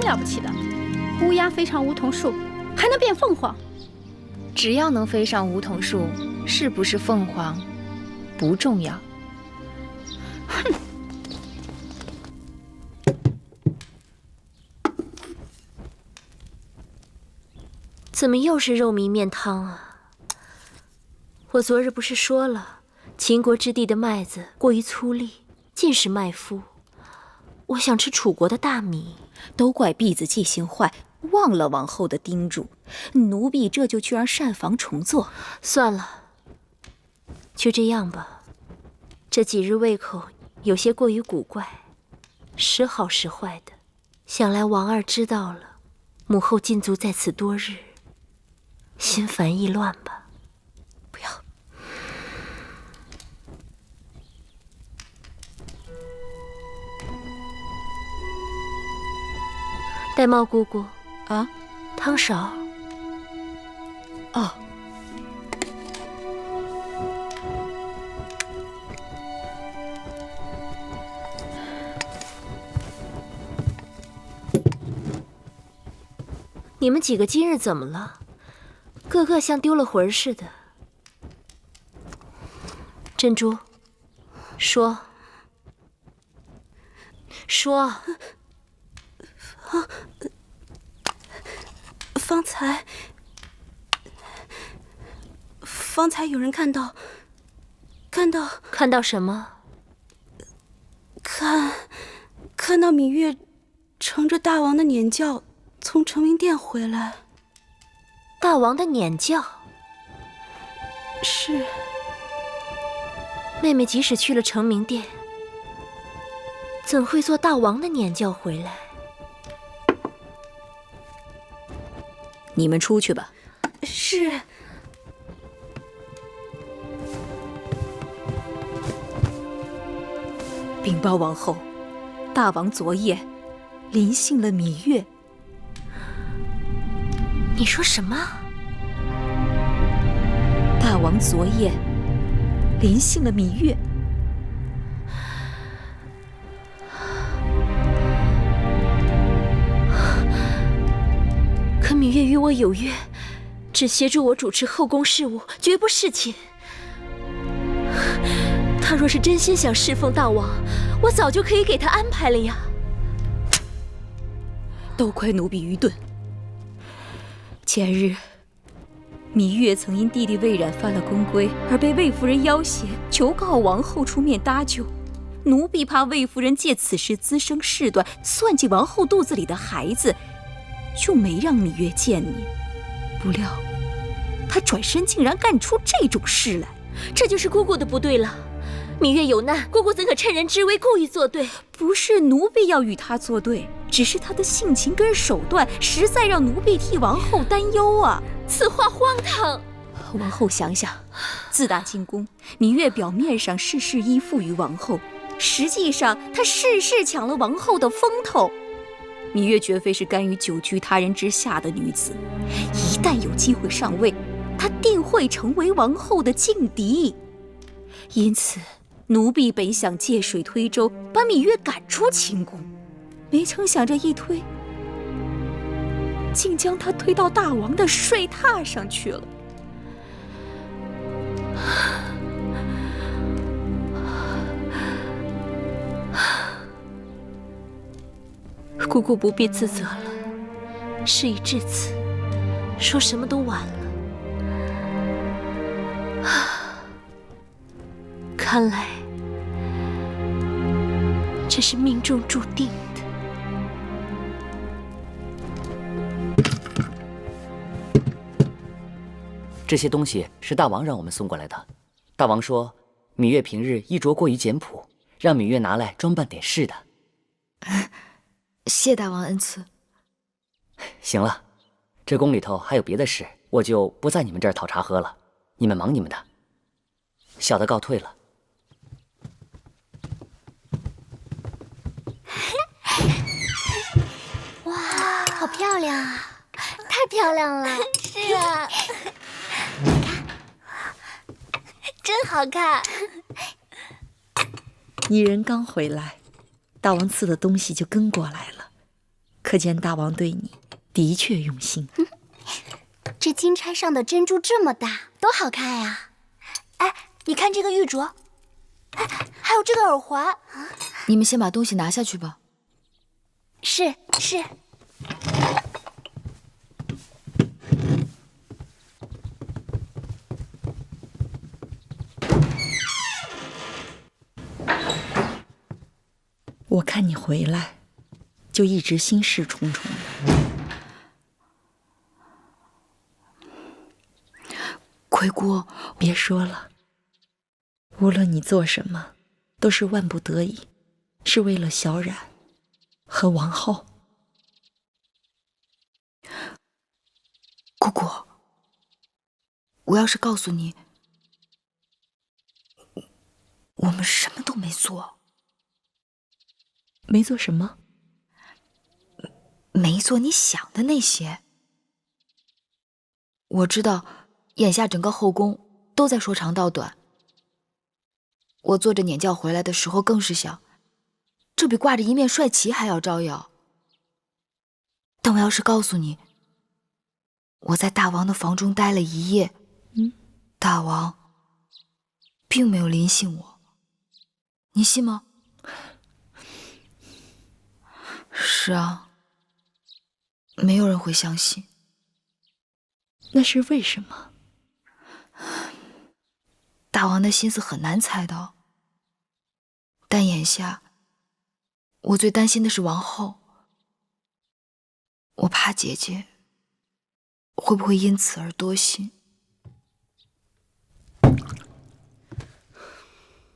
么了不起的？乌鸦飞上梧桐树，还能变凤凰？只要能飞上梧桐树，是不是凤凰不重要。哼！怎么又是肉糜面汤啊？我昨日不是说了，秦国之地的麦子过于粗粝，尽是麦麸。我想吃楚国的大米。都怪婢子记性坏，忘了王后的叮嘱，奴婢这就去让膳房重做。算了，就这样吧。这几日胃口有些过于古怪，时好时坏的。想来王二知道了，母后禁足在此多日，心烦意乱吧。不要。玳瑁姑姑啊，汤勺。哦。你们几个今日怎么了？个个像丢了魂似的。珍珠，说。方才有人看到什么？看到芈月乘着大王的辇轿从成明殿回来。大王的辇轿？是。妹妹即使去了成明殿，怎会坐大王的辇轿回来？你们出去吧。是。禀报王后，大王昨夜临幸了芈月。你说什么？大王昨夜临幸了芈月。可芈月与我有约，只协助我主持后宫事务，绝不侍寝。他若是真心想侍奉大王，我早就可以给他安排了呀。都怪奴婢愚钝。前日，芈月曾因弟弟魏冉犯了宫规，而被魏夫人要挟，求告王后出面搭救。奴婢怕魏夫人借此事滋生事端，算计王后肚子里的孩子，就没让芈月见你。不料，她转身竟然干出这种事来。这就是姑姑的不对了。芈月有难，姑姑怎可趁人之危故意作对？不是奴婢要与她作对，只是她的性情跟手段实在让奴婢替王后担忧啊！此话荒唐。王后想想，自打进宫，芈月表面上事事依附于王后，实际上她事事抢了王后的风头。芈月绝非是甘于久居他人之下的女子，一旦有机会上位，她定会成为王后的劲敌。因此，奴婢本想借水推舟，把芈月赶出秦宫，没成想这一推，竟将她推到大王的睡榻上去了。姑姑不必自责了，事已至此，说什么都晚了。看来这是命中注定的。这些东西是大王让我们送过来的。大王说，芈月平日衣着过于简朴，让芈月拿来装扮点事的。谢大王恩赐。行了，这宫里头还有别的事，我就不在你们这儿讨茶喝了。你们忙你们的，小的告退了。哇，好漂亮啊！太漂亮了。是啊。你看，真好看。你人刚回来，大王赐的东西就跟过来了。可见大王对你的确用心。这金钗上的珍珠这么大，多好看呀！哎，你看这个玉镯，哎，还有这个耳环。你们先把东西拿下去吧。是是。我看你回来，就一直心事重重的。奎姑，别说了，无论你做什么，都是万不得已，是为了小冉和王后。姑姑，我要是告诉你，我们什么都没做。没做什么？没做你想的那些。我知道，眼下整个后宫都在说长道短。我坐着辇轿回来的时候，更是想，这比挂着一面帅旗还要招摇。但我要是告诉你，我在大王的房中待了一夜，大王并没有临幸我，你信吗？是啊，没有人会相信。那是为什么？大王的心思很难猜到，但眼下我最担心的是王后，我怕姐姐会不会因此而多心。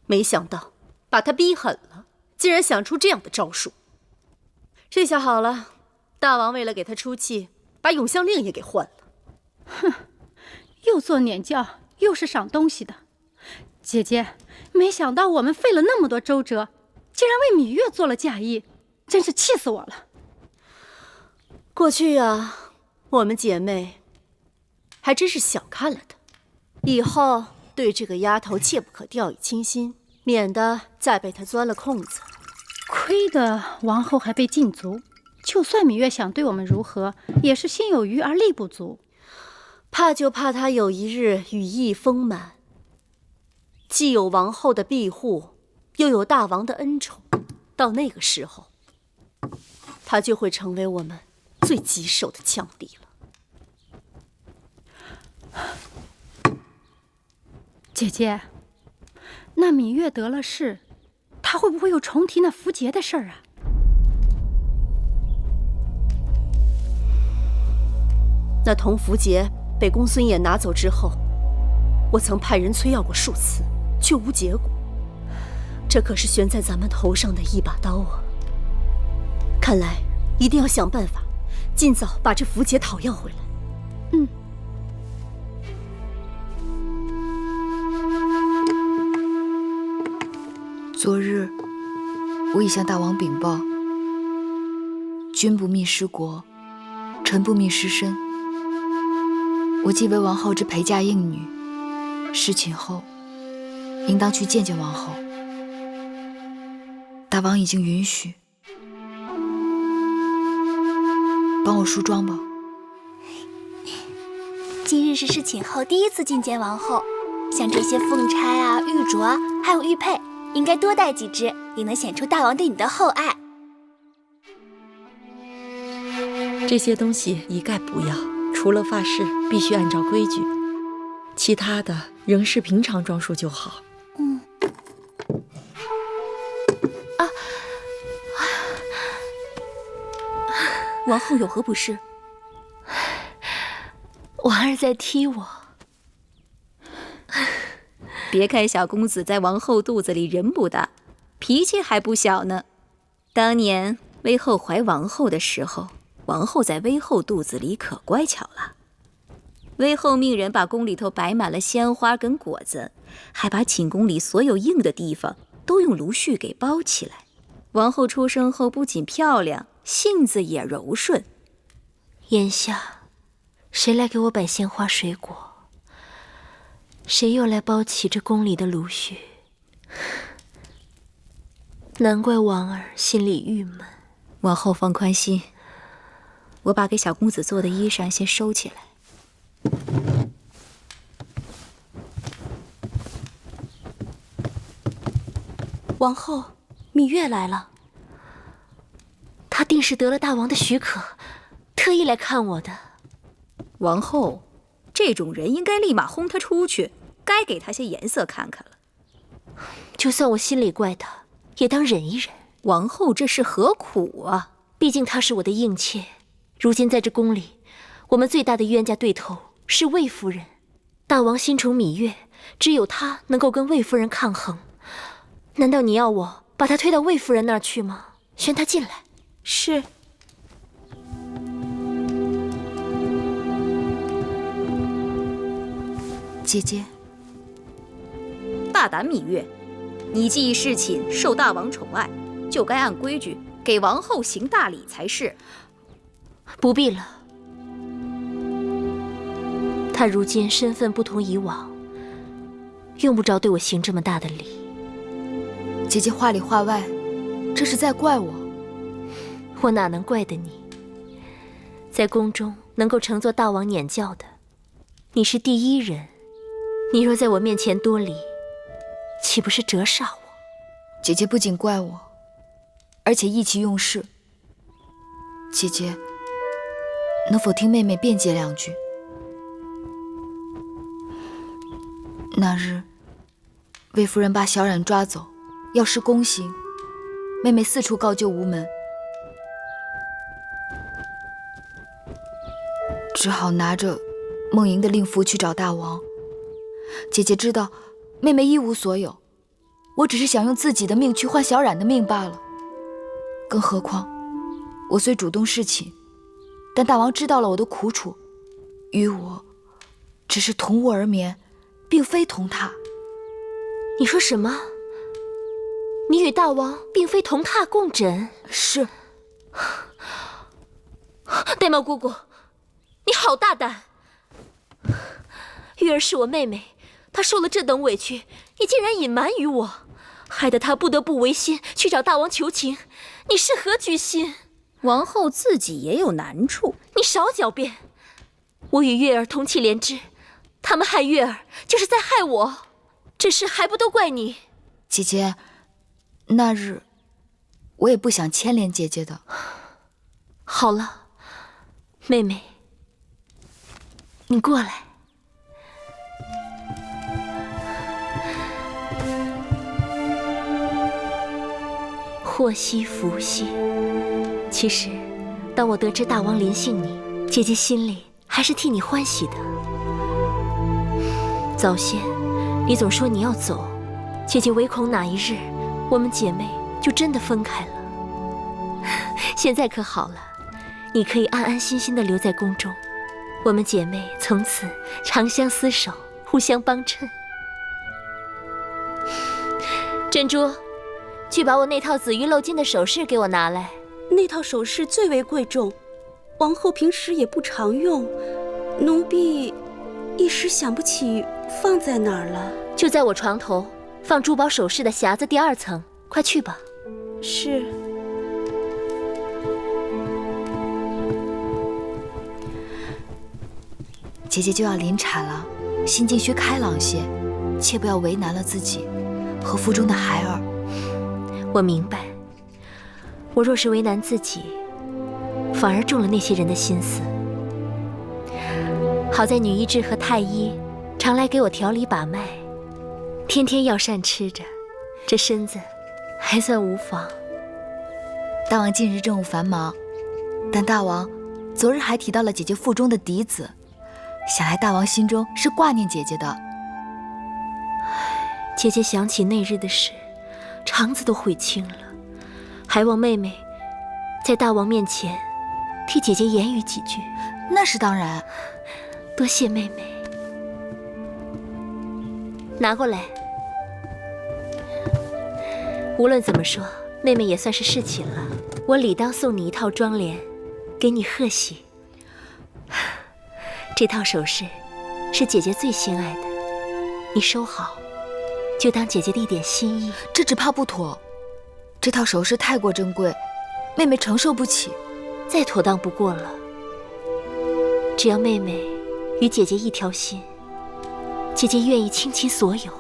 没想到把他逼狠了，竟然想出这样的招数。这下好了，大王为了给他出气，把永香令也给换了。哼，又做辇轿，又是赏东西的。姐姐，没想到我们费了那么多周折，竟然为芈月做了嫁衣，真是气死我了。过去啊，我们姐妹还真是小看了她，以后对这个丫头切不可掉以轻心，免得再被她钻了空子。亏得王后还被禁足，就算芈月想对我们如何，也是心有余而力不足。怕就怕她有一日羽翼丰满，既有王后的庇护，又有大王的恩宠，到那个时候，她就会成为我们最棘手的强敌了。姐姐，那芈月得了势，她会不会又重提那符节的事儿啊？那铜符节被公孙衍拿走之后，我曾派人催要过数次，却无结果。这可是悬在咱们头上的一把刀啊！看来一定要想办法，尽早把这符节讨要回来。嗯。昨日我已向大王禀报，君不密失国，臣不密失身。我既为王后之陪嫁应女，侍寝后应当去见见王后。大王已经允许，帮我梳妆吧。今日是侍寝后第一次觐见王后，像这些凤钗啊、玉镯啊，还有玉佩，应该多带几只，也能显出大王对你的厚爱。这些东西一概不要，除了发饰必须按照规矩，其他的仍是平常装束就好。王后有何不适？王儿在踢我。别看小公子在王后肚子里人不大，脾气还不小呢。当年威后怀王后的时候，王后在威后肚子里可乖巧了。威后命人把宫里头摆满了鲜花跟果子，还把寝宫里所有硬的地方都用芦絮给包起来。王后出生后不仅漂亮，性子也柔顺。眼下，谁来给我摆鲜花水果？谁又来包起这宫里的芦絮？难怪王儿心里郁闷。王后放宽心，我把给小公子做的衣裳先收起来。王后，芈月来了。她定是得了大王的许可，特意来看我的。王后，这种人应该立马轰他出去，该给他些颜色看看了。就算我心里怪他，也当忍一忍。王后这是何苦啊？毕竟她是我的应妾，如今在这宫里，我们最大的冤家对头是魏夫人。大王心宠芈月，只有她能够跟魏夫人抗衡。难道你要我把她推到魏夫人那儿去吗？宣她进来。是。姐姐，大胆芈月，你既侍寝受大王宠爱，就该按规矩给王后行大礼才是。不必了，她如今身份不同以往，用不着对我行这么大的礼。姐姐话里话外，这是在怪我。我哪能怪得你？在宫中能够乘坐大王辇轿的，你是第一人。你若在我面前多礼，岂不是折煞我？姐姐不仅怪我，而且意气用事。姐姐，能否听妹妹辩解两句？那日，魏夫人把小冉抓走，要施宫刑，妹妹四处告救无门，只好拿着梦莹的令符去找大王。姐姐知道妹妹一无所有，我只是想用自己的命去换小冉的命罢了。更何况我虽主动侍寝，但大王知道了我的苦楚，与我只是同卧而眠，并非同榻。你说什么？你与大王并非同榻共枕？是。玳瑁姑姑，你好大胆！玉儿是我妹妹，她受了这等委屈，你竟然隐瞒于我，害得她不得不违心去找大王求情，你是何居心？王后自己也有难处，你少狡辩！我与月儿同气连枝，他们害月儿就是在害我，这事还不都怪你？姐姐，那日我也不想牵连姐姐的。好了，妹妹，你过来。祸兮福兮。其实，当我得知大王临幸你，姐姐心里还是替你欢喜的。早先，你总说你要走，姐姐唯恐哪一日，我们姐妹就真的分开了。现在可好了，你可以安安心心的留在宫中，我们姐妹从此长相厮守，互相帮衬。珍珠，去把我那套紫玉镂金的首饰给我拿来。那套首饰最为贵重，王后平时也不常用，奴婢一时想不起放在哪儿了。就在我床头放珠宝首饰的匣子第2层，快去吧。是。姐姐就要临产了，心境需开朗些，切不要为难了自己和腹中的孩儿。我明白，我若是为难自己，反而中了那些人的心思。好在女医治和太医常来给我调理把脉，天天药膳吃着，这身子还算无妨。大王近日政务繁忙，但大王昨日还提到了姐姐腹中的嫡子，想来大王心中是挂念姐姐的。姐姐想起那日的事，肠子都悔青了，还望妹妹在大王面前替姐姐言语几句。那是当然，多谢妹妹。拿过来。无论怎么说，妹妹也算是侍寝了，我理当送你一套妆奁，给你贺喜。这套首饰是姐姐最心爱的，你收好，就当姐姐的一点心意。这只怕不妥，这套首饰太过珍贵，妹妹承受不起。再妥当不过了。只要妹妹与姐姐一条心，姐姐愿意倾其所有。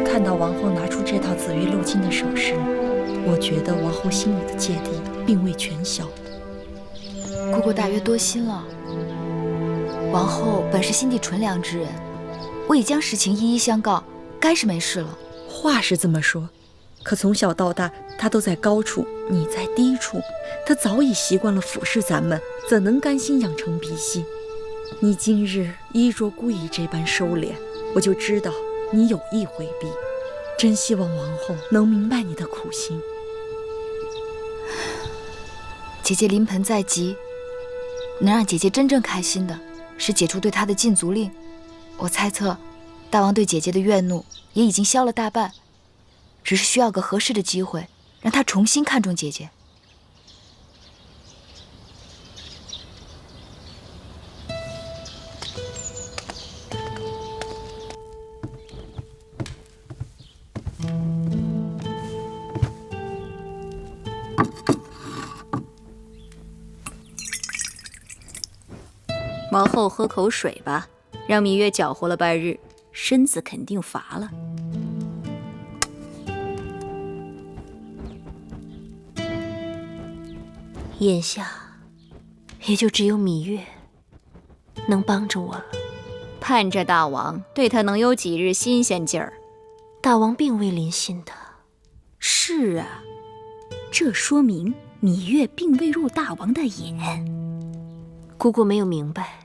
看到王后拿出这套紫玉镂金的首饰，我觉得王后心里的芥蒂并未全消。姑姑大约多心了。王后本是心地纯良之人，我已将实情一一相告，该是没事了。话是这么说，可从小到大，她都在高处，你在低处，她早已习惯了俯视咱们，怎能甘心养成鼻息？你今日衣着故意这般收敛，我就知道你有意回避。真希望王后能明白你的苦心。姐姐临盆在即，能让姐姐真正开心的是解除对她的禁足令。我猜测，大王对姐姐的怨怒也已经消了大半，只是需要个合适的机会，让他重新看重姐姐。王后喝口水吧，让芈月搅和了半日，身子肯定乏了。眼下，也就只有芈月能帮着我了。盼着大王对他能有几日新鲜劲儿。大王并未临幸的。是啊，这说明芈月并未入大王的眼。姑姑没有明白，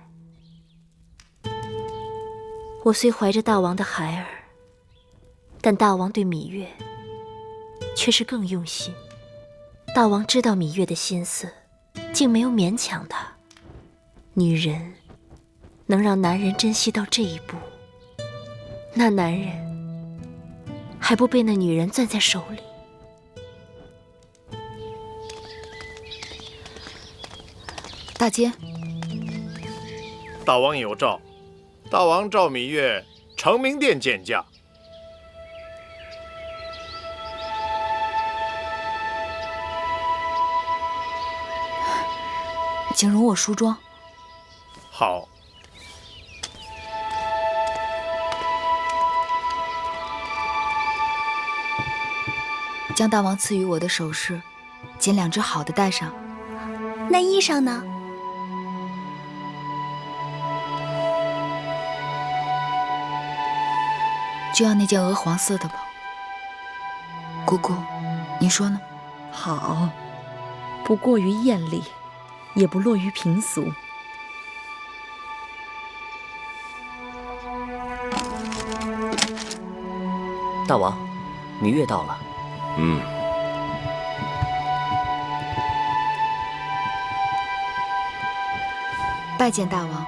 我虽怀着大王的孩儿，但大王对芈月却是更用心。大王知道芈月的心思，竟没有勉强她。女人能让男人珍惜到这一步，那男人还不被那女人攥在手里。大监，大王有诏，大王召芈月承明殿见驾。请容我梳妆。好。将大王赐予我的首饰，拣2只好的戴上。那衣裳呢？就要那件鹅黄色的吧。姑姑，你说呢？好，不过于艳丽，也不落于平俗。大王，芈月到了。拜见大王。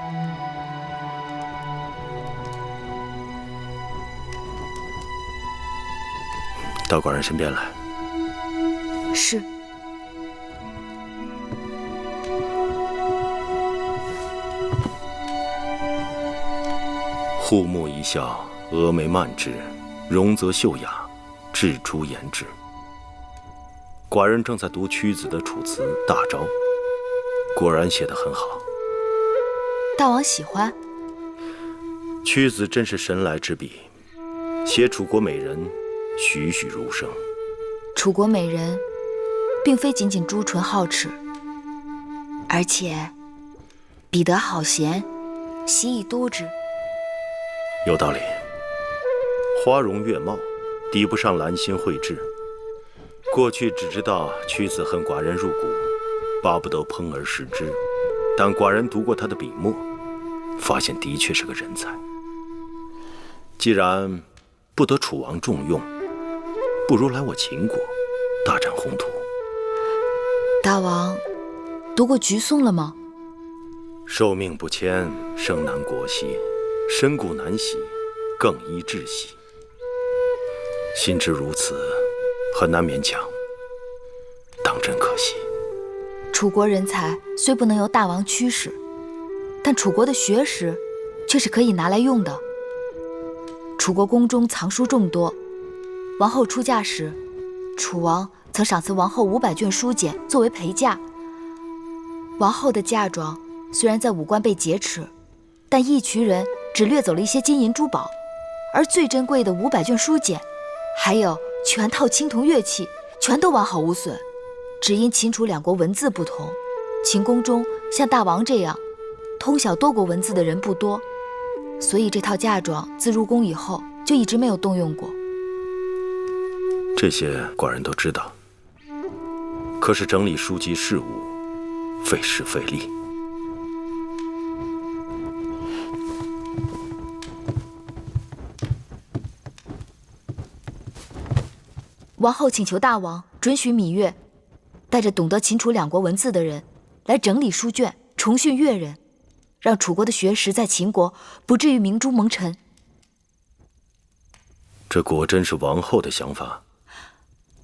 到寡人身边来。是。护目一笑，峨眉曼质，容则秀雅，雉出言志。寡人正在读屈子的《楚辞·大招》，果然写得很好。大王喜欢？屈子真是神来之笔，写楚国美人，栩栩如生。楚国美人，并非仅仅朱唇皓齿，而且彼得好贤，习以督之。有道理。花容月貌，抵不上兰心蕙质。过去只知道屈子恨寡人入骨，巴不得烹而食之。但寡人读过他的笔墨，发现的确是个人才。既然不得楚王重用，不如来我秦国大展宏图。大王读过菊颂了吗？寿命不迁，生难国兮，身故难徙，更依窒息。心知如此，很难勉强，当真可惜。楚国人才虽不能由大王驱使，但楚国的学识却是可以拿来用的。楚国宫中藏书众多，王后出嫁时，楚王曾赏赐王后500卷书简作为陪嫁。王后的嫁妆虽然在武关被劫持，但义渠人只掠走了一些金银珠宝，而最珍贵的500卷书简，还有全套青铜乐器，全都完好无损。只因秦楚2国文字不同，秦宫中像大王这样通晓多国文字的人不多，所以这套嫁妆自入宫以后就一直没有动用过。这些寡人都知道，可是整理书籍事务，费时费力。王后请求大王准许芈月带着懂得秦楚2国文字的人来整理书卷，重训越人，让楚国的学识在秦国不至于明珠蒙尘。这果真是王后的想法？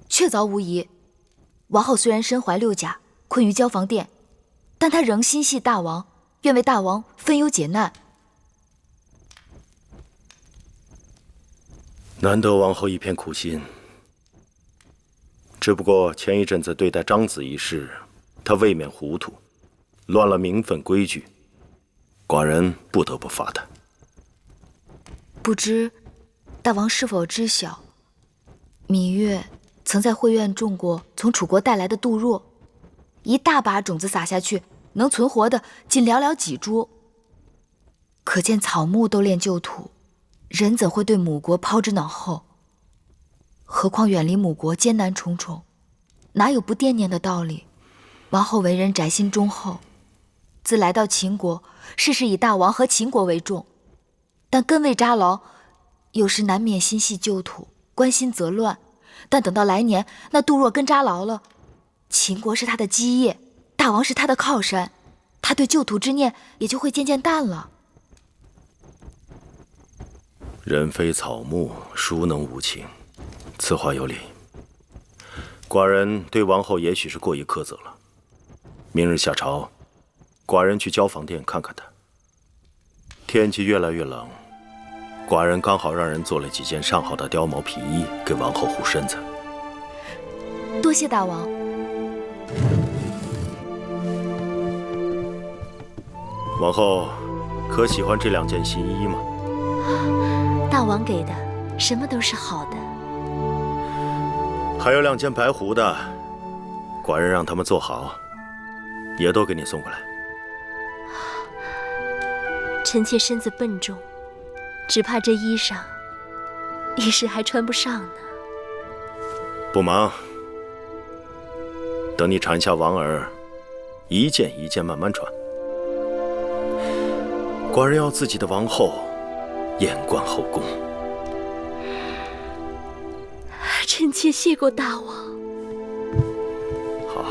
确凿无疑。王后虽然身怀6甲，困于交房殿，但她仍心系大王，愿为大王分忧解难。难得王后一片苦心。只不过前一阵子对待张子一事，她未免糊涂，乱了名分规矩，寡人不得不罚她。不知大王是否知晓，芈月曾在会院种过从楚国带来的杜若，一大把种子撒下去，能存活的仅寥寥几株。可见草木都恋旧土，人怎会对母国抛之脑后？何况远离母国艰难重重，哪有不惦念的道理？王后为人宅心忠厚，自来到秦国，事事以大王和秦国为重，但根未扎牢，有时难免心系旧土，关心则乱。但等到来年那杜若根扎牢了，秦国是他的基业，大王是他的靠山，他对旧土之念也就会渐渐淡了。人非草木，孰能无情？此话有理。寡人对王后也许是过于苛责了。明日下朝，寡人去交房殿看看她。天气越来越冷，寡人刚好让人做了几件上好的貂毛皮衣给王后护身子。多谢大王。王后可喜欢这2件新衣吗？大王给的，什么都是好的。还有2件白狐的，寡人让他们做好，也都给你送过来。臣妾身子笨重，只怕这衣裳一时还穿不上呢。不忙，等你产下王儿，一件一件慢慢穿。寡人要自己的王后眼观后宫。臣妾谢过大王。好。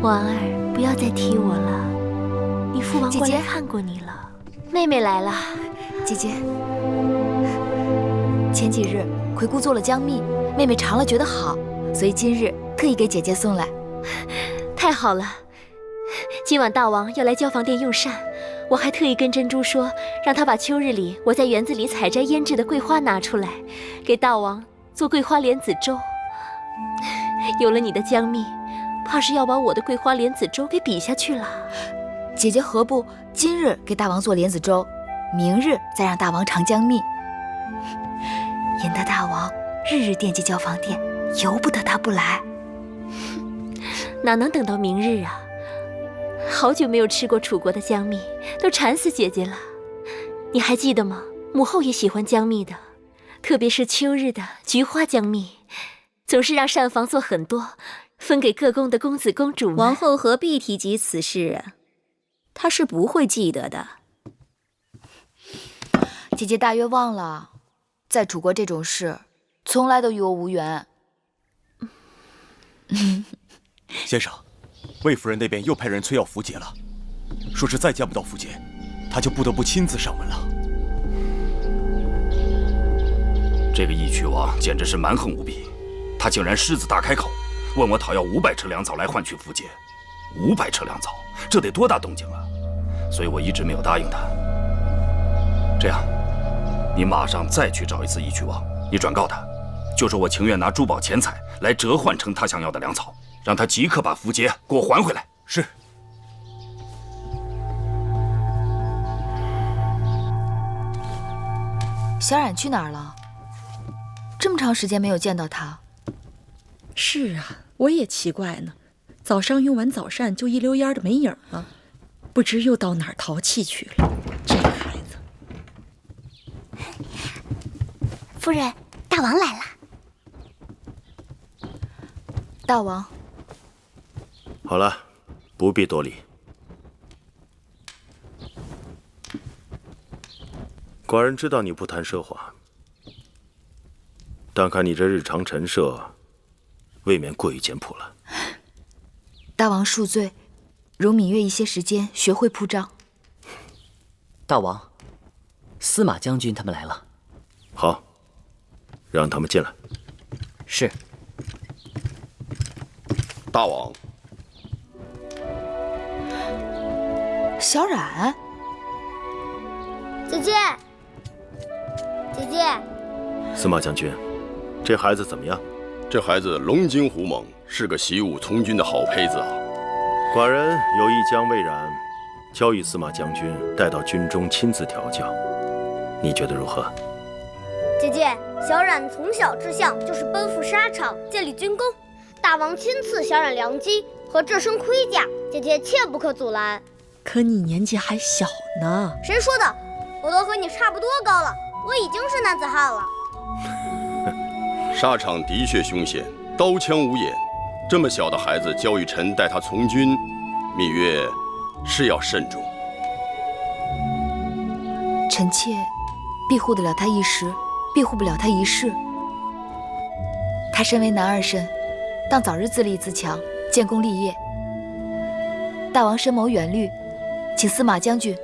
婉儿，不要再提我了。你父王过来看过你了。妹妹来了。姐姐，前几日魁姑做了姜蜜，妹妹尝了觉得好，所以今日特意给姐姐送来。太好了。今晚大王要来交房殿用膳，我还特意跟珍珠说，让她把秋日里我在园子里采摘腌制的桂花拿出来，给大王做桂花莲子粥。有了你的姜蜜，怕是要把我的桂花莲子粥给比下去了。姐姐何不今日给大王做莲子粥，明日再让大王尝姜蜜，引得大王日日惦记交房殿，由不得他不来。哪能等到明日啊？好久没有吃过楚国的姜蜜，都馋死姐姐了。你还记得吗？母后也喜欢姜蜜的，特别是秋日的菊花姜蜜，总是让膳房做很多，分给各宫的公子公主们。王后何必提及此事啊？她是不会记得的。姐姐大约忘了，在楚国这种事从来都与我无缘。先生，魏夫人那边又派人催要符节了，说是再见不到符节，她就不得不亲自上门了。这个义渠王简直是蛮横无比，他竟然狮子大开口，问我讨要500车粮草来换取符节。500车粮草，这得多大动静啊！所以我一直没有答应他。这样，你马上再去找一次义渠王，你转告他，就说我情愿拿珠宝钱财来折换成他想要的粮草，让他即刻把符节给我还回来。是。小冉去哪儿了？这么长时间没有见到他。是啊，我也奇怪呢。早上用完早膳就一溜烟的没影了，不知又到哪儿淘气去了。这个孩子。夫人，大王来了。大王。好了，不必多礼。寡人知道你不谈奢华，但看你这日常陈设，未免过于简朴了。大王恕罪，容芈月一些时间学会铺张。大王，司马将军他们来了。好，让他们进来。是。大王。小冉。姐姐。姐姐。司马将军，这孩子怎么样？这孩子龙精虎猛，是个习武从军的好胚子啊！寡人有意将魏冉交与司马将军，带到军中亲自调教，你觉得如何？姐姐，小冉从小志向就是奔赴沙场，建立军功。大王亲赐小冉良机和这身盔甲，姐姐切不可阻拦。可你年纪还小呢。谁说的？我都和你差不多高了，我已经是男子汉了。沙场的确凶险，刀枪无眼。这么小的孩子交与臣带他从军，芈月是要慎重。臣妾庇护得了他一时，庇护不了他一世。他身为男儿身，当早日自立自强，建功立业。大王深谋远虑，请司马将军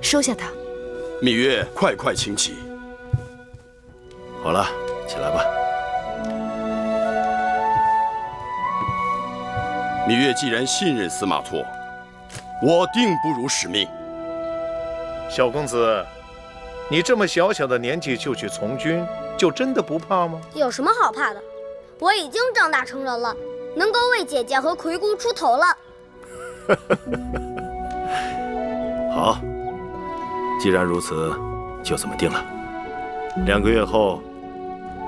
收下他。芈月，快请起。好了，起来吧。芈月既然信任司马错，我定不辱使命。小公子，你这么小小的年纪就去从军，就真的不怕吗？有什么好怕的？我已经长大成人了，能够为姐姐和魁姑出头了。好，既然如此，就这么定了。2个月后，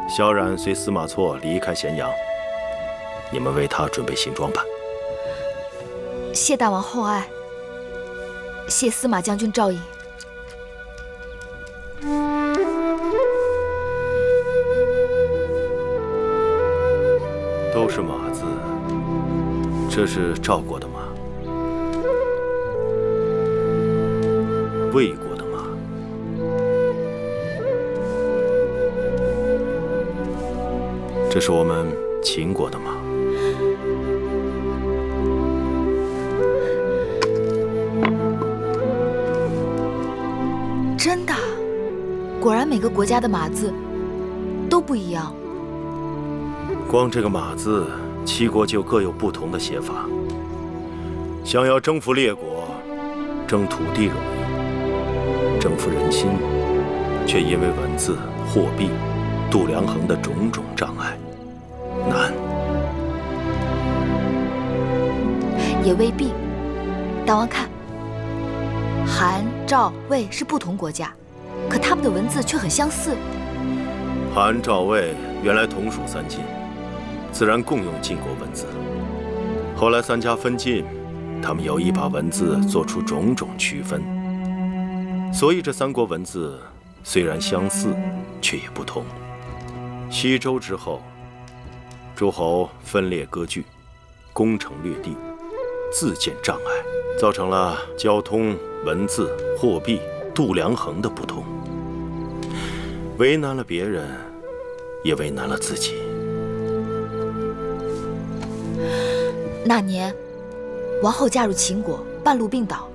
小冉随司马错离开咸阳，你们为他准备行装吧。谢大王厚爱，谢司马将军照应。都是马字，这是赵国的马，魏国的马，这是我们秦国的马。真的，果然每个国家的马字都不一样。光这个马字，7国就各有不同的写法。想要征服列国，争土地容易，征服人心，却因为文字、货币、度量衡的种种障碍，难。也未必。大王看，韩、赵、魏是不同国家，可他们的文字却很相似。韩、赵、魏原来同属3晋，自然共用晋国文字。后来3家分晋，他们有意把文字做出种种区分，所以这3国文字虽然相似，却也不同。西周之后，诸侯分裂割据，攻城略地，自建障碍，造成了交通、文字、货币、度量衡的不同，为难了别人，也为难了自己。那年，王后嫁入秦国，半路病倒，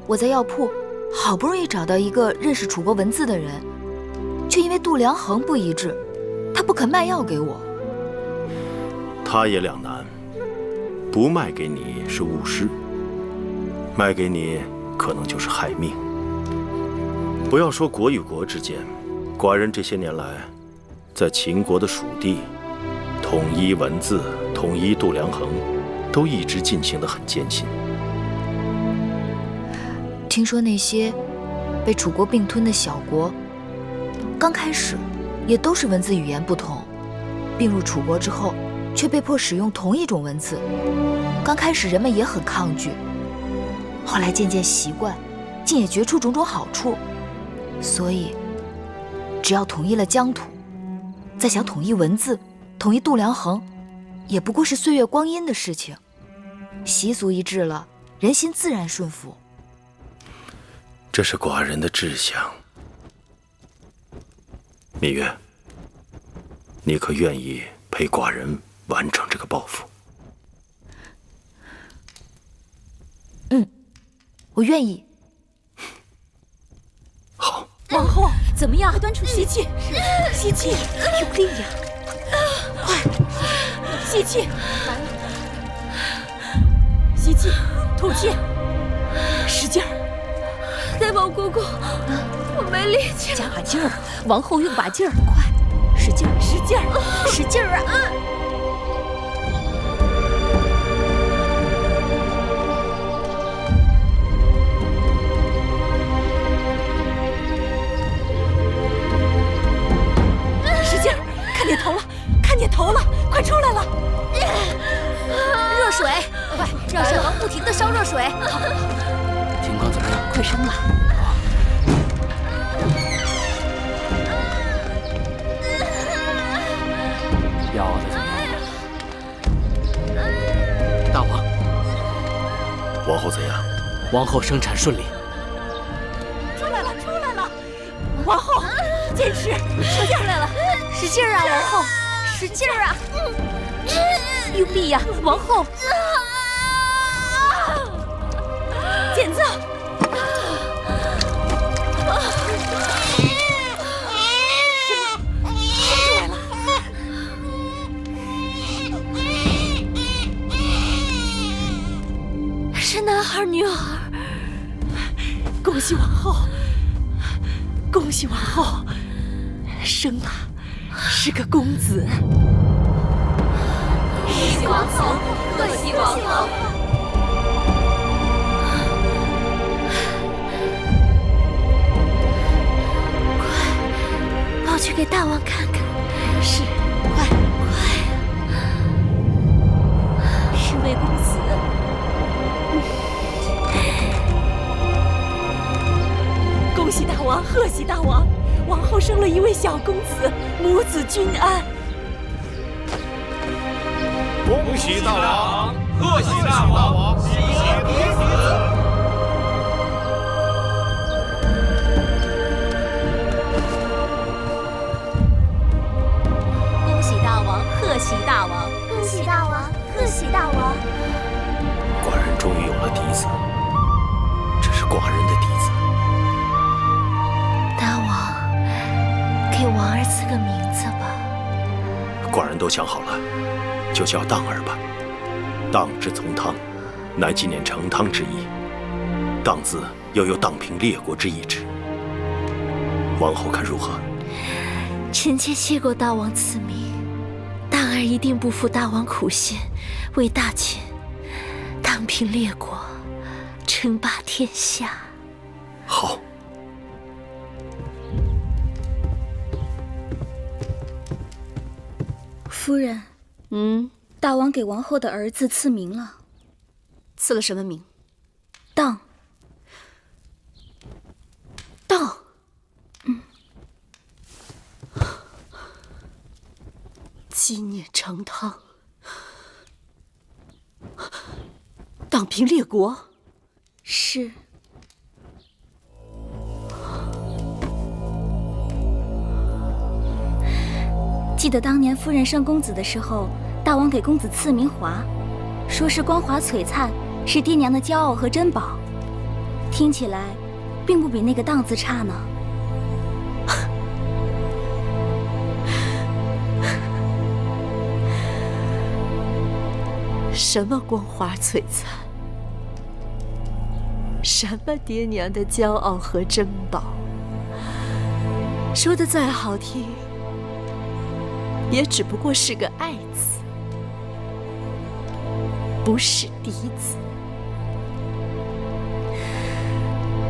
我在药铺好不容易找到一个认识楚国文字的人，却因为度量衡不一致，他不肯卖药给我。他也两难，不卖给你是误事，卖给你可能就是害命。不要说国与国之间，寡人这些年来，在秦国的蜀地，统一文字、统一度量衡，都一直进行得很艰辛。听说那些被楚国并吞的小国，刚开始也都是文字语言不同，并入楚国之后，却被迫使用同一种文字。刚开始人们也很抗拒，后来渐渐习惯，竟也觉出种种好处。所以，只要统一了疆土，再想统一文字、统一度量衡，也不过是岁月光阴的事情。习俗一致了，人心自然顺服。这是寡人的志向。芈月，你可愿意陪寡人完成这个抱负？我愿意。好。王后，怎么样？快端出吸气，吸气，用力呀！快，吸气，吸气，吐气，使劲儿。大王公公，我没力气，加把劲儿，王后用把劲儿，快，使劲儿，使劲儿，使劲儿啊！使劲儿，看见头了，看见头了，快出来了！热水，快，让沈王不停地烧热水。情况怎么样？快生了！药的怎么样？大王，王后怎样？王后生产顺利。出来了，出来了！王后，坚持，使劲来了，使劲啊，王后，使劲啊！用力呀，王后！剪子。是男孩女孩？恭喜王后，恭喜王后，生了，是个公子。恭喜王后，恭喜王后！快，抱去给大王看看。是，快快！是位公子。恭喜大王，贺喜大王！王后生了一位小公子，母子均安。恭喜大王，贺喜大王，喜结嫡子。恭喜大王，贺喜大王，恭喜大王，贺喜大王。寡人终于有了嫡子，这是寡人的嫡子。大王，给王儿赐个名字吧。寡人都想好了，就叫荡儿吧。荡之从汤，乃纪念成汤之意。荡字又有荡平列国之意志。王后看如何？臣妾谢过大王赐名，荡儿一定不负大王苦心，为大秦荡平列国，称霸天下。好。夫人，大王给王后的儿子赐名了。赐了什么名？荡。荡。纪念成汤，荡平列国。是。记得当年夫人生公子的时候，大王给公子赐名华，说是光华璀璨，是爹娘的骄傲和珍宝。听起来，并不比那个荡字差呢。什么光华璀璨，什么爹娘的骄傲和珍宝，说的再好听，也只不过是个爱字，不是嫡子，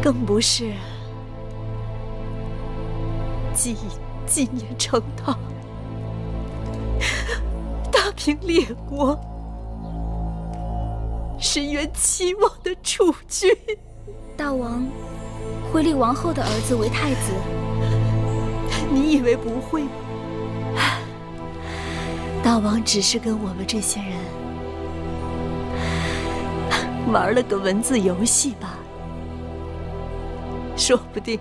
更不是纪念成汤，大平列国，深渊期望的储君。大王会立王后的儿子为太子？你以为不会吗？大王只是跟我们这些人玩了个文字游戏罢了。说不定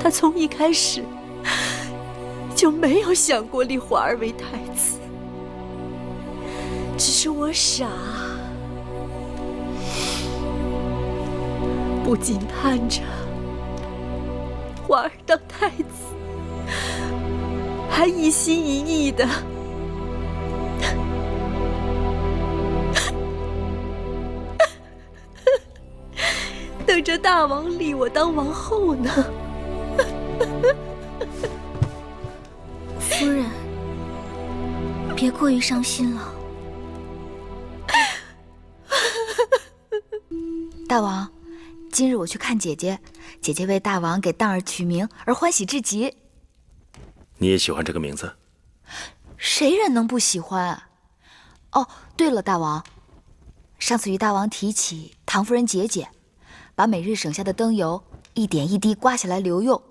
他从一开始就没有想过立华儿为太子，只是我傻，不仅盼着华儿当太子，还一心一意的等着大王立我当王后呢。夫人，别过于伤心了。大王，今日我去看姐姐，姐姐为大王给荡儿取名而欢喜至极。你也喜欢这个名字？谁人能不喜欢？哦，对了，大王，上次与大王提起唐夫人节俭，把每日省下的灯油一点一滴刮下来留用。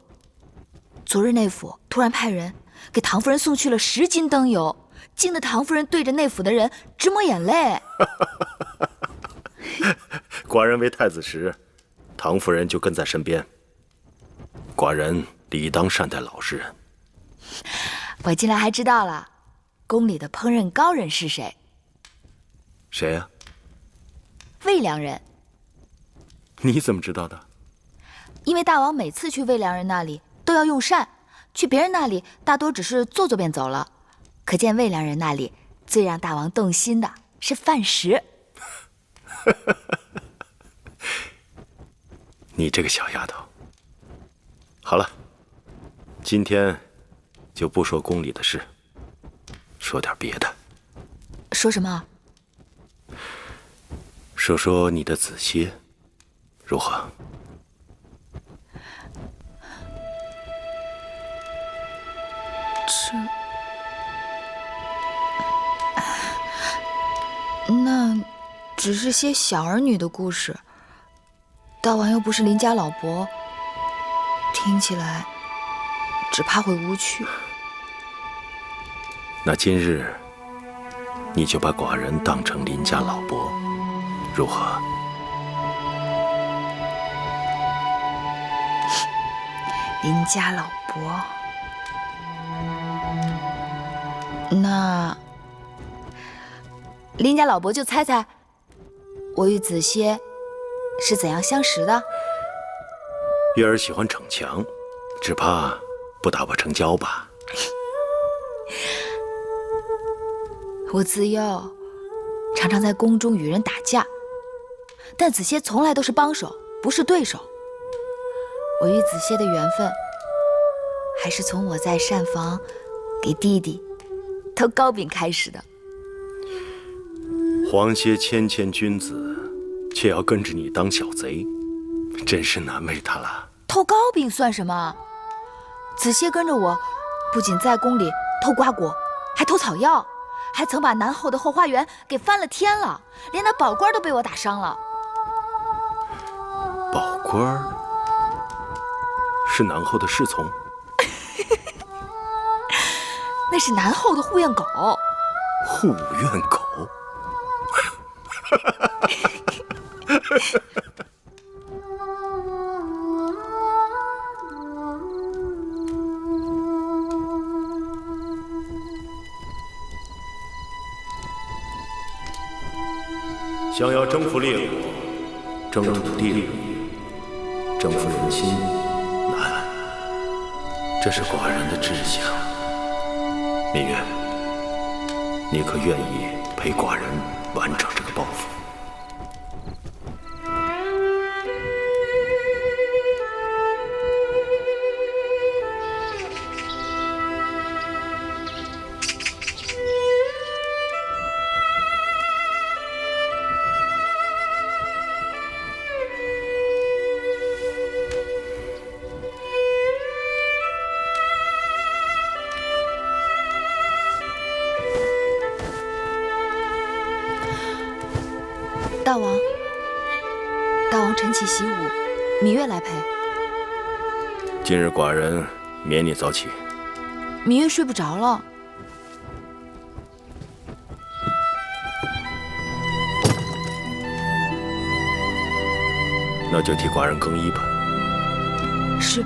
昨日内府突然派人给唐夫人送去了10斤灯油，惊得唐夫人对着内府的人直抹眼泪。寡人为太子时，唐夫人就跟在身边，寡人理当善待老实人。我近来还知道了，宫里的烹饪高人是谁？谁呀？魏良人。你怎么知道的？因为大王每次去魏良人那里都要用膳，去别人那里大多只是坐坐便走了，可见魏良人那里最让大王动心的是饭食。你这个小丫头。好了，今天就不说宫里的事，说点别的。说什么？说说你的子歇如何？那只是些小儿女的故事，大王又不是邻家老伯，听起来只怕会无趣。那今日你就把寡人当成邻家老伯，如何？邻家老伯，那邻家老伯就猜猜，我与子歇是怎样相识的？月儿喜欢逞强，只怕不打不成交吧。我自幼常常在宫中与人打架，但子歇从来都是帮手，不是对手。我与子歇的缘分，还是从我在膳房给弟弟偷糕饼开始的。皇歇谦谦君子，却要跟着你当小贼，真是难为他了。偷糕饼算什么？子歇跟着我，不仅在宫里偷瓜果，还偷草药，还曾把南后的后花园给翻了天了，连那宝官都被我打伤了。宝官是南后的侍从？那是南后的护院狗。护院狗？想要征服列国，征土地利，征服人心难，这是寡人的志向。芈月，你可愿意陪寡人完成这个抱负。大王晨起习武，芈月来陪。今日寡人免你早起。芈月睡不着了。那就替寡人更衣吧。是。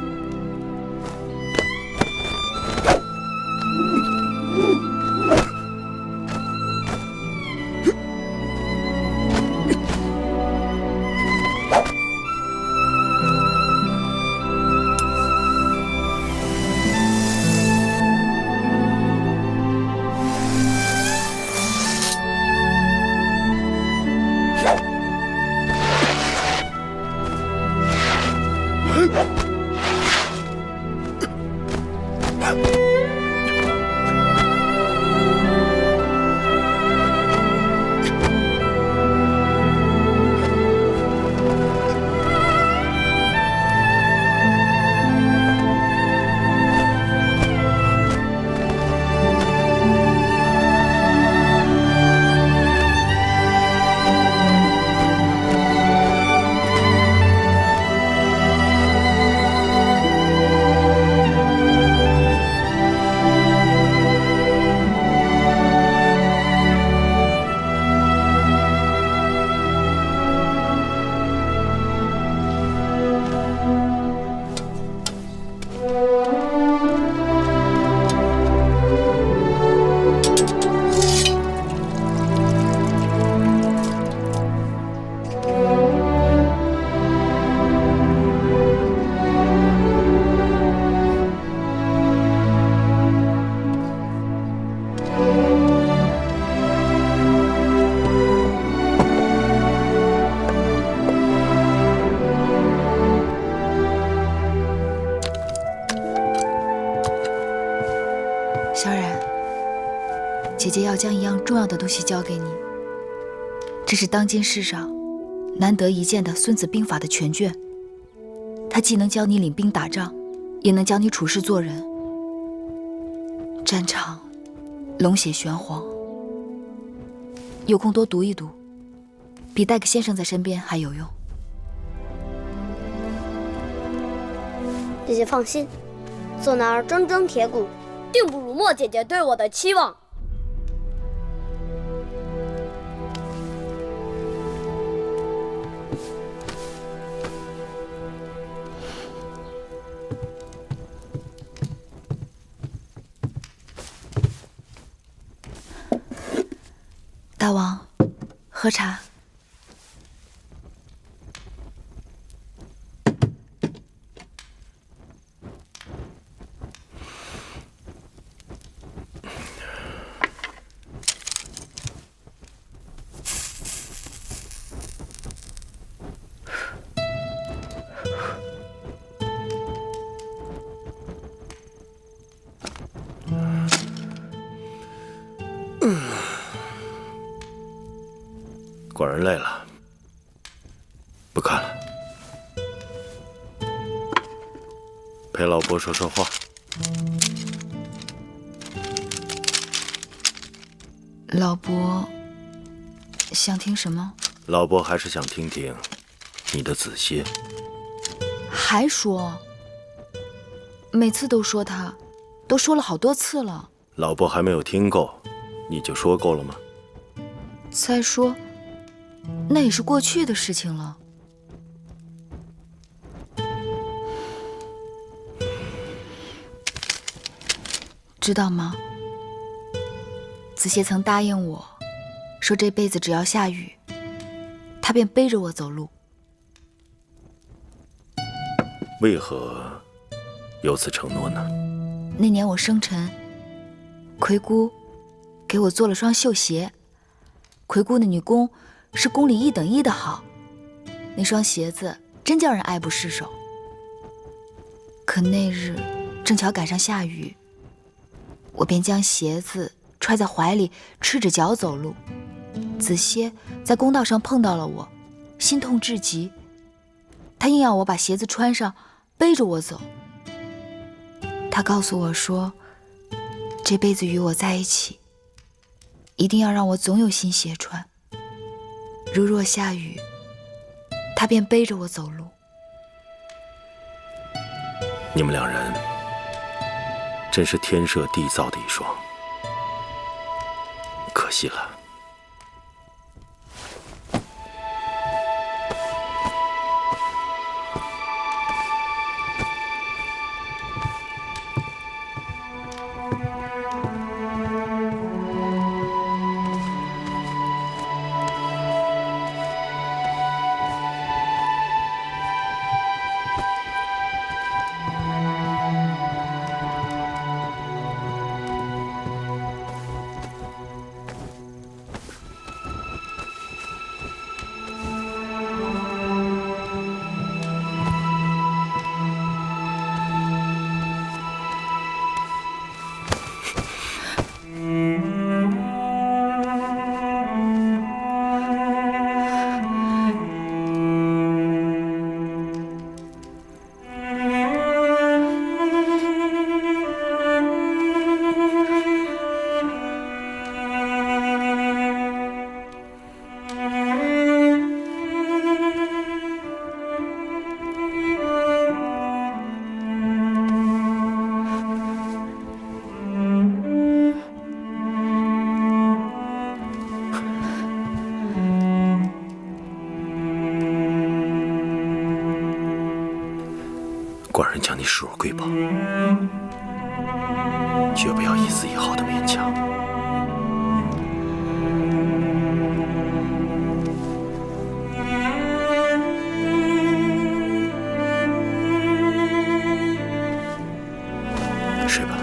姐姐要将一样重要的东西交给你，这是当今世上难得一见的《孙子兵法》的全卷。它既能教你领兵打仗，也能教你处事做人。战场龙血玄黄，有空多读一读，比带个先生在身边还有用。姐姐放心，做男儿铮铮铁骨，定不辱没姐姐对我的期望。大王，喝茶。寡人累了，不看了，陪老伯说说话。老伯想听什么？老伯还是想听听你的子歇。还说？每次都说他，都说了好多次了。老伯还没有听够，你就说够了吗？再说，那也是过去的事情了。知道吗？子歇曾答应我，说这辈子只要下雨，他便背着我走路。为何有此承诺呢？那年我生辰，魁姑给我做了双绣鞋，魁姑那女工是宫里1等1的好，那双鞋子真叫人爱不释手。可那日正巧赶上下雨，我便将鞋子揣在怀里，赤着脚走路。子歇在公道上碰到了我，心痛至极，他硬要我把鞋子穿上，背着我走。他告诉我说，这辈子与我在一起，一定要让我总有新鞋穿。如若下雨，他便背着我走路。你们两人真是天设地造的一双，可惜了。寡人将你视若瑰宝，绝不要一丝一毫的勉强。睡吧。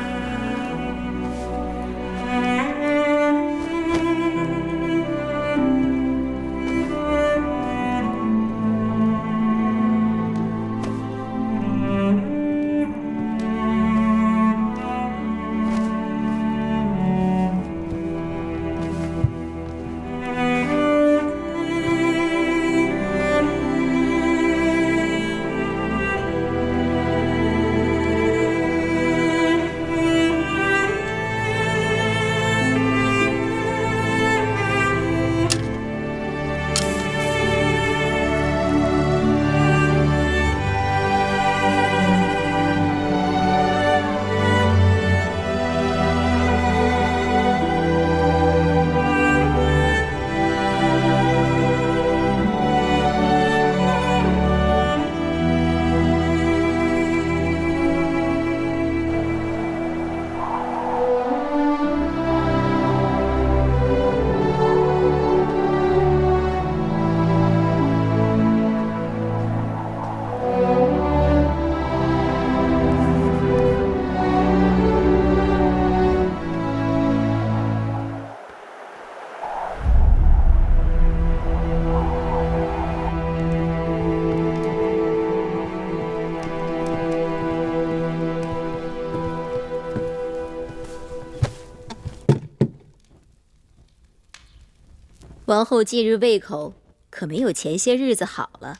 王后近日胃口可没有前些日子好了。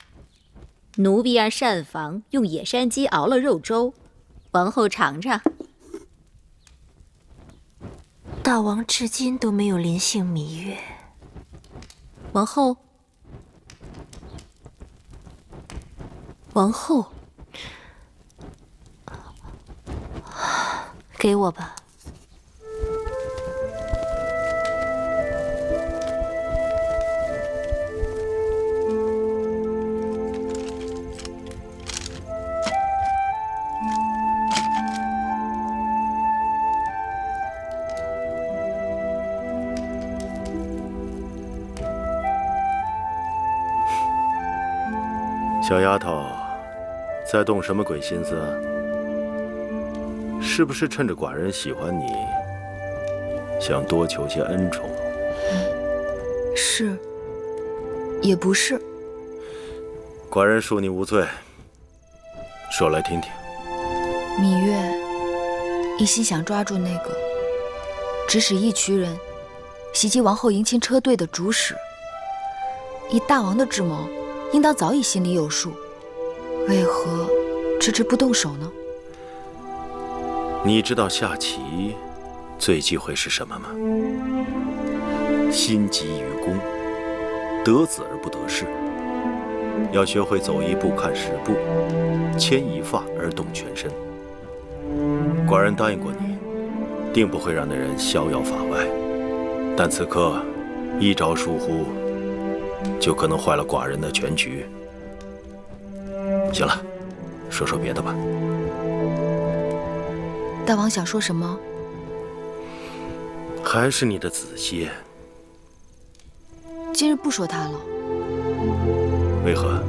奴婢让膳房用野山鸡熬了肉粥，王后尝尝。大王至今都没有临幸芈月。王后，王后，给我吧。小丫头，在动什么鬼心思？是不是趁着寡人喜欢你，想多求些恩宠？是，也不是。寡人恕你无罪，说来听听。芈月一心想抓住那个指使一群人袭击王后迎亲车队的主使，以大王的智谋，应当早已心里有数，为何迟迟不动手呢？你知道下棋最忌讳是什么吗？心急于攻，得子而不得势。要学会走一步看10步，牵一发而动全身。寡人答应过你，定不会让那人逍遥法外。但此刻一朝疏忽，就可能坏了寡人的全局。行了，说说别的吧。大王想说什么？还是你的子歇。今日不说他了。为何？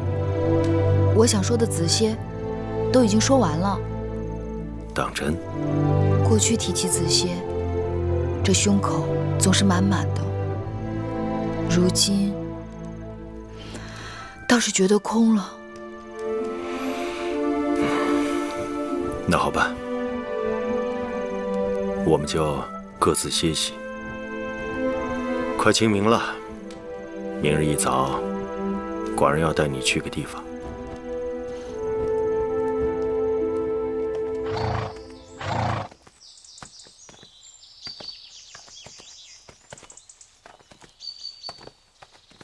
我想说的子歇都已经说完了。当真？过去提起子歇，这胸口总是满满的，如今倒是觉得空了。那好吧，我们就各自歇息。快清明了，明日一早，寡人要带你去个地方。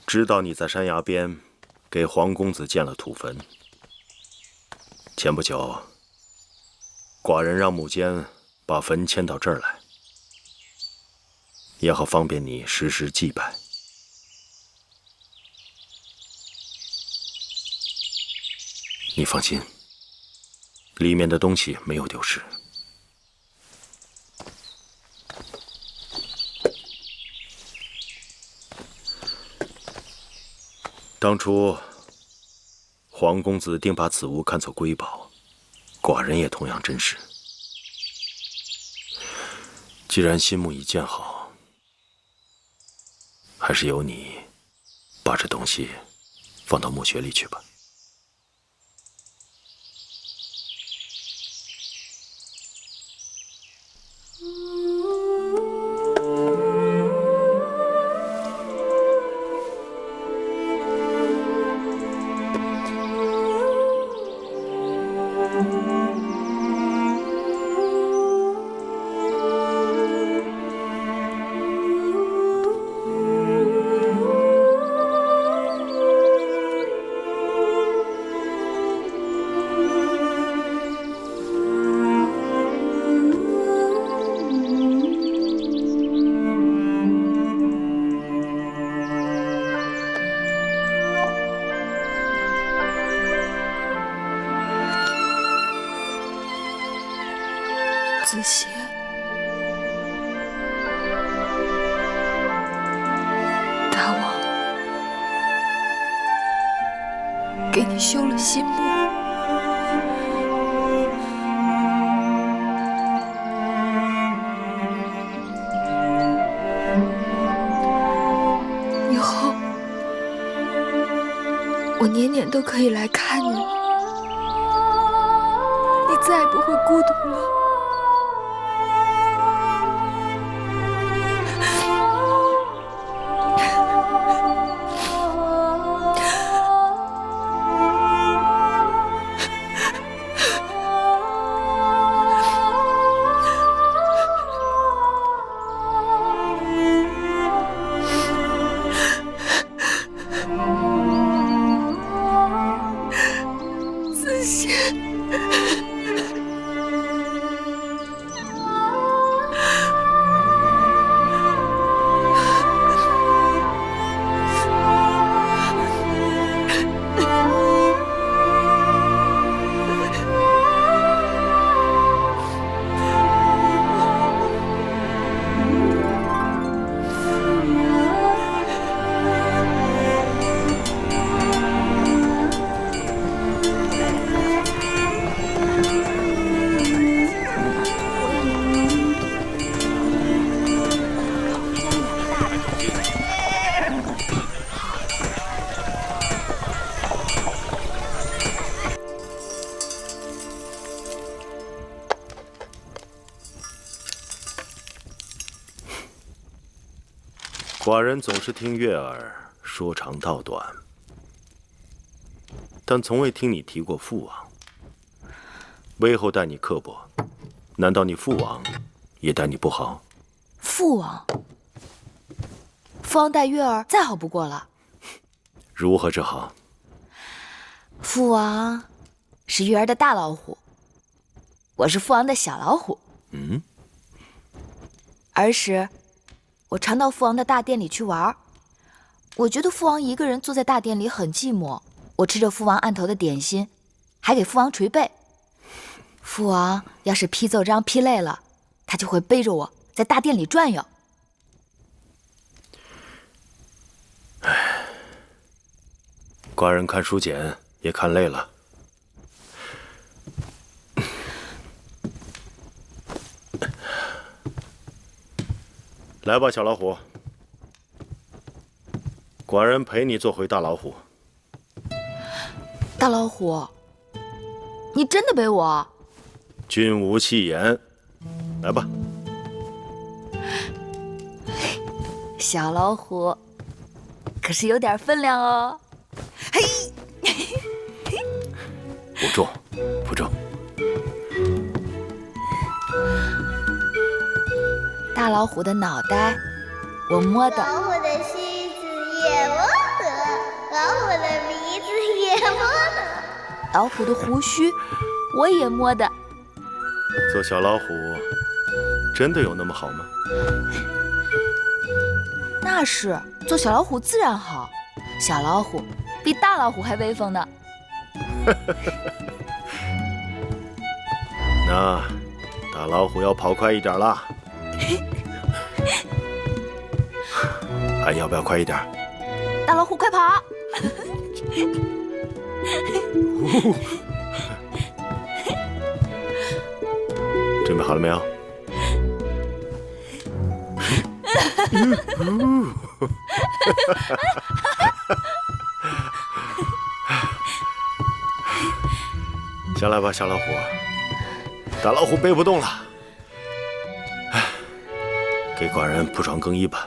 知道你在山崖边给黄公子建了土坟。前不久，寡人让母监把坟迁到这儿来，也好方便你时时祭拜。你放心，里面的东西没有丢失。当初黄公子定把此物看作瑰宝，寡人也同样珍视。既然心目已建好，还是由你把这东西放到墓穴里去吧。子歇，大王给你修了新墓，以后我年年都可以来看你了，你再也不会孤独了。寡人总是听月儿说长道短，但从未听你提过父王。魏后待你刻薄，难道你父王也待你不好？父王，父王待月儿再好不过了。如何这好？父王是月儿的大老虎，我是父王的小老虎。嗯。儿时，我常到父王的大殿里去玩，我觉得父王一个人坐在大殿里很寂寞。我吃着父王案头的点心，还给父王捶背。父王要是批奏章批累了，他就会背着我在大殿里转悠。寡人看书简也看累了。来吧，小老虎，寡人陪你做回大老虎。大老虎，你真的背我？君无戏言，来吧。小老虎，可是有点分量哦。嘿，不重，不重。大老虎的脑袋，我摸的；老虎的须子也摸得，老虎的鼻子也摸得，老虎的胡须我也摸的。做小老虎真的有那么好吗？那是，做小老虎自然好。小老虎比大老虎还威风呢。那大老虎要跑快一点啦。还要不要快一点？大老虎快跑！准备好了没有？下来吧，小老虎。大老虎背不动了，给寡人铺床更衣吧。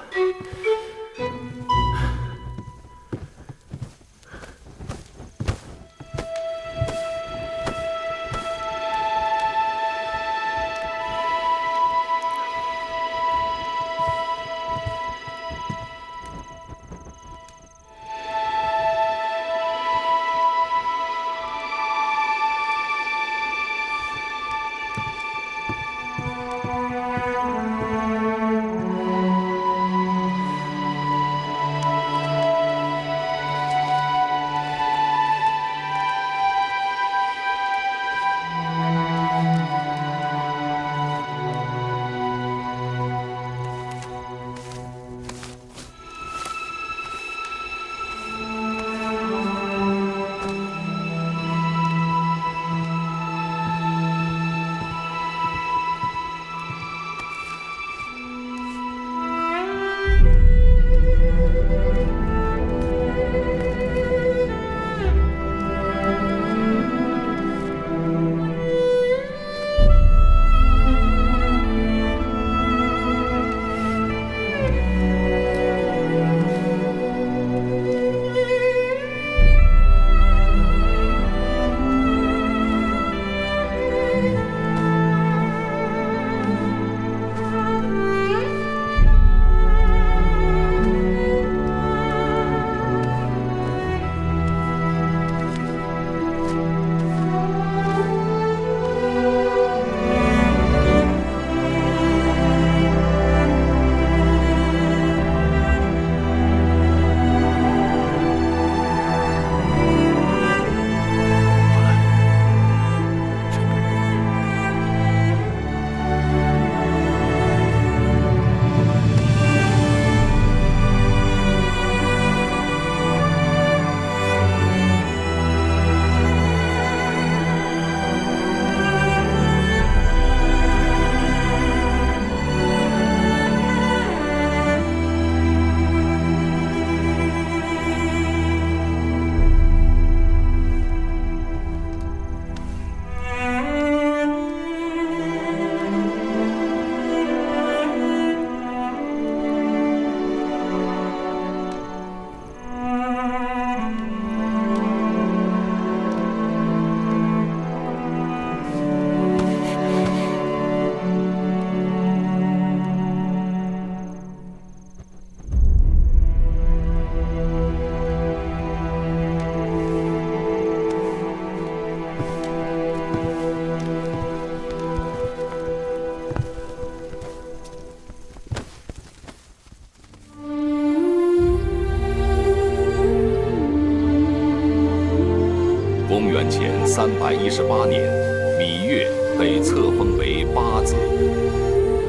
公元前318年，芈月被册封为八子，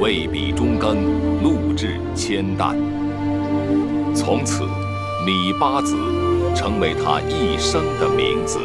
为比中庚，禄至千担。从此，芈八子成为他一生的名字。